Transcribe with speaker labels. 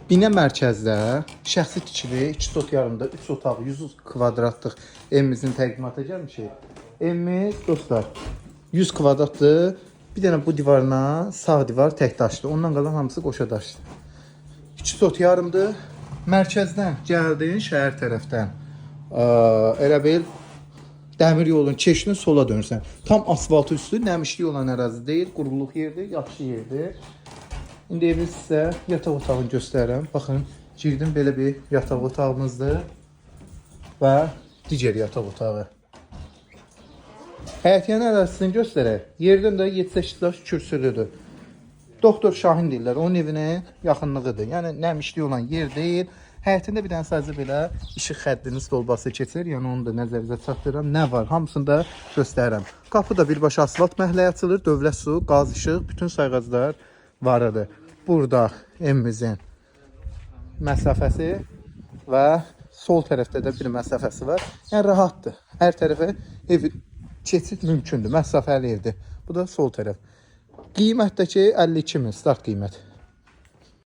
Speaker 1: Binə mərkəzdə şəxsi tikili 2 sot yarımda 3 otaq 100 kvadratlıq evimizin təqdimatı gəlmişik. Evimiz dostlar 100 kvadratdır. Bir dənə bu divarına sağ divar tək daşdır. Ondan qalan hamısı qoşa daşdır. 2 sot yarımdır. Mərkəzdən gəldin şəhər tərəfdən. Elə bil dəmir yolun keçdin sola dönürsən. Tam asfaltı üstü, nəmişlik olan ərazi deyil, quruluq yerdir, yaxşı yerdir. İndi evin sizə yataq otağını göstərirəm. Baxın, girdim belə bir yataq otağımızdır və digər yataq otağı. Həyətyanı ərazisini göstərək. Yerdən də 7-8 daş kürsülüdür. Doktor Şahin deyirlər, onun evinin yaxınlığıdır. Yəni nəmişlik olan yer deyil. Həyətində bir dənə sadəcə belə işıq xəttinin stolbası keçir. Yəni onu da nəzərinizə çatdırıram. Nə var? Hamısını da göstərirəm. Qapı da birbaşa asfalt məhəlləyə açılır. Dövlət su, qaz, işıq, bütün sayğaclar varıdır. Burada evimizin məsafəsi və sol tərəfdə də bir məsafəsi var. Yəni rahatdır. Hər tərəfə ev keçid mümkündür. Məsafəli evdir. Bu da sol tərəf. Qiymətdəki 52 min start qiymət.